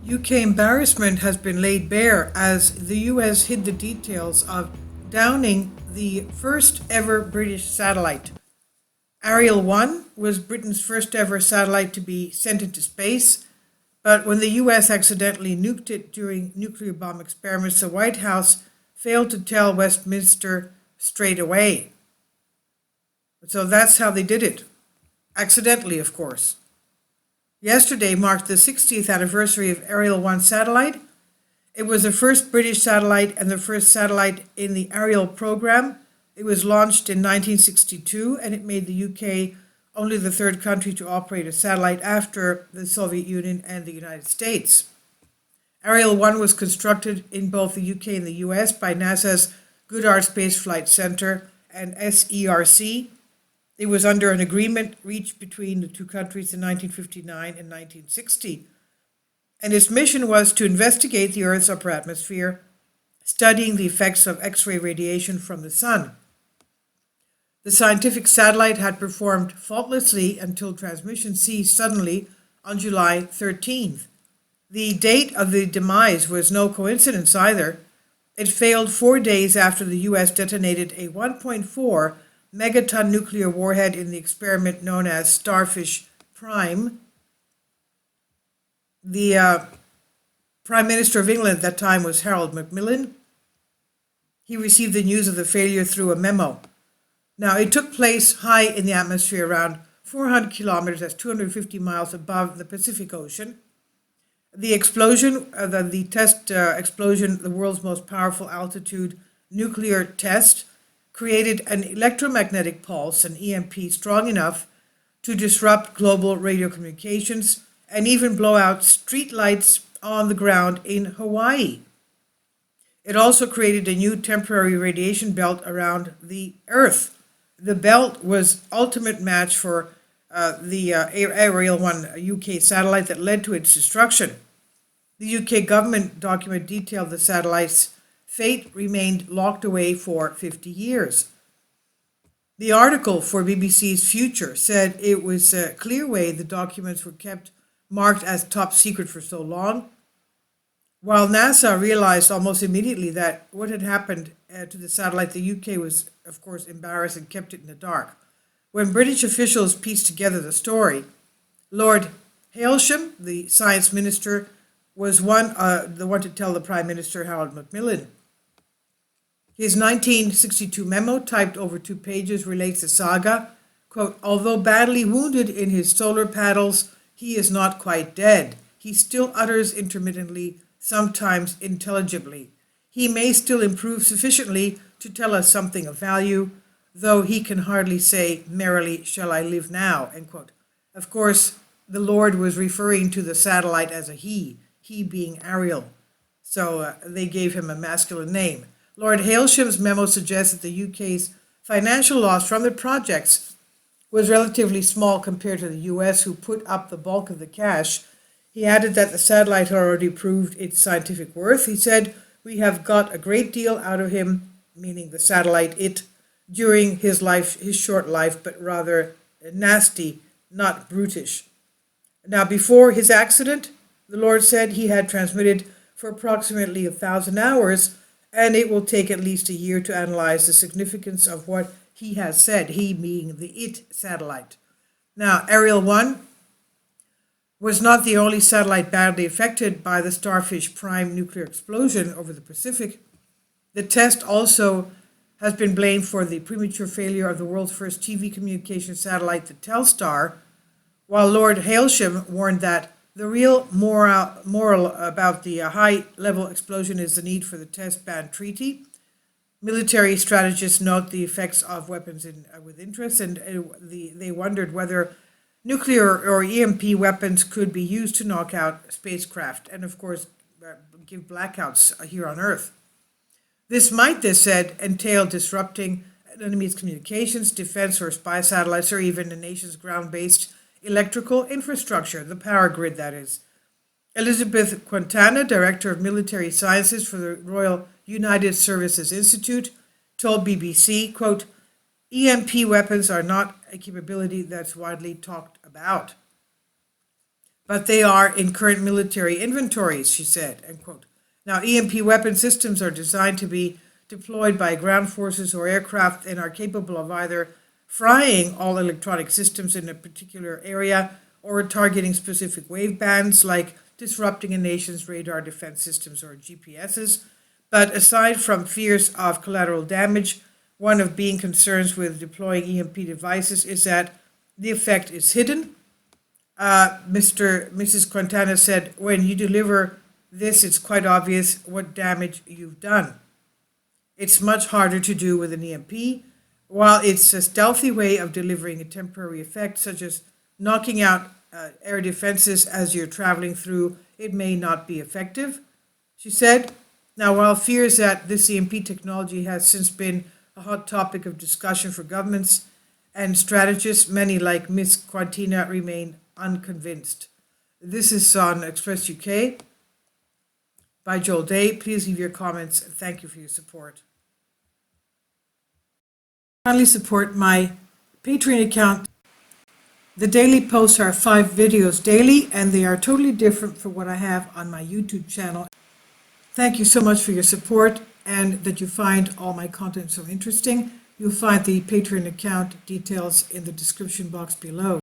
UK embarrassment has been laid bare as the US hid the details of downing the first ever British satellite. Ariel 1 was Britain's first ever satellite to be sent into space, but when the US accidentally nuked it during nuclear bomb experiments, the White House failed to tell Westminster straight away. So that's how they did it. Accidentally, of course. Yesterday marked the 60th anniversary of Ariel 1 satellite. It was the first British satellite and the first satellite in the Ariel program. It was launched in 1962 and it made the UK only the third country to operate a satellite after the Soviet Union and the United States. Ariel 1 was constructed in both the UK and the US by NASA's Goddard Space Flight Center and SERC. It was under an agreement reached between the two countries in 1959 and 1960. And its mission was to investigate the Earth's upper atmosphere, studying the effects of X-ray radiation from the sun. The scientific satellite had performed faultlessly until transmission ceased suddenly on July 13th. The date of the demise was no coincidence either. It failed 4 days after the US detonated a 1.4 megaton nuclear warhead in the experiment known as Starfish Prime. The Prime Minister of England at that time was Harold Macmillan. He received the news of the failure through a memo. Now, it took place high in the atmosphere, around 400 kilometers, that's 250 miles above the Pacific Ocean. The explosion, the test explosion, the world's most powerful altitude nuclear test, created an electromagnetic pulse, an EMP, strong enough to disrupt global radio communications and even blow out street lights on the ground in Hawaii. It also created a new temporary radiation belt around the Earth. The belt was ultimate match for the Ariel 1 UK satellite that led to its destruction. The UK government document detailed the satellite's fate remained locked away for 50 years. The article for BBC's Future said it was a clear way the documents were kept marked as top secret for so long, while NASA realized almost immediately that what had happened to the satellite, the UK was, of course, embarrassed and kept it in the dark. When British officials pieced together the story, Lord Hailsham, the science minister, was the one to tell the Prime Minister, Harold Macmillan. His 1962 memo, typed over 2 pages, relates the saga. Quote, although badly wounded in his solar paddles, he is not quite dead. He still utters intermittently, sometimes intelligibly. He may still improve sufficiently to tell us something of value, though he can hardly say, merrily shall I live now, end quote. Of course, the Lord was referring to the satellite as a he being Ariel. So they gave him a masculine name. Lord Hailsham's memo suggests that the UK's financial loss from the projects was relatively small compared to the US, who put up the bulk of the cash. He added that the satellite had already proved its scientific worth. He said, we have got a great deal out of him, meaning the satellite, during his life, his short life, but rather nasty, not brutish. Now, before his accident, the Lord said he had transmitted for approximately 1,000 hours, and it will take at least a year to analyze the significance of what he has said, he being the satellite. Now, Ariel 1 was not the only satellite badly affected by the Starfish Prime nuclear explosion over the Pacific. The test also has been blamed for the premature failure of the world's first TV communication satellite, the Telstar, while Lord Hailsham warned that the real moral about the high-level explosion is the need for the test ban treaty. Military strategists note the effects of weapons with interest, and they wondered whether nuclear or EMP weapons could be used to knock out spacecraft and, of course, give blackouts here on Earth. This might, they said, entail disrupting an enemy's communications, defense, or spy satellites, or even a nation's ground-based electrical infrastructure, the power grid, that is. Elizabeth Quintana, Director of Military Sciences for the Royal United Services Institute, told BBC, quote, EMP weapons are not a capability that's widely talked about. but they are in current military inventories, she said, end quote. Now, EMP weapon systems are designed to be deployed by ground forces or aircraft and are capable of either frying all electronic systems in a particular area or targeting specific wave bands, like disrupting a nation's radar defense systems or GPSs. But aside from fears of collateral damage, one of being concerns with deploying EMP devices is that the effect is hidden. Mrs. Quintana said, when you deliver this, it's quite obvious what damage you've done. It's much harder to do with an EMP. While it's a stealthy way of delivering a temporary effect, such as knocking out air defenses as you're traveling through, it may not be effective, she said. Now, while fears that this EMP technology has since been a hot topic of discussion for governments and strategists, many like Ms. Quintina remain unconvinced. This is on Express UK by Joel Day. Please leave your comments and thank you for your support. Kindly support my Patreon account. The daily posts are 5 videos daily, and they are totally different from what I have on my YouTube channel. Thank you so much for your support and that you find all my content so interesting. You'll find the Patreon account details in the description box below.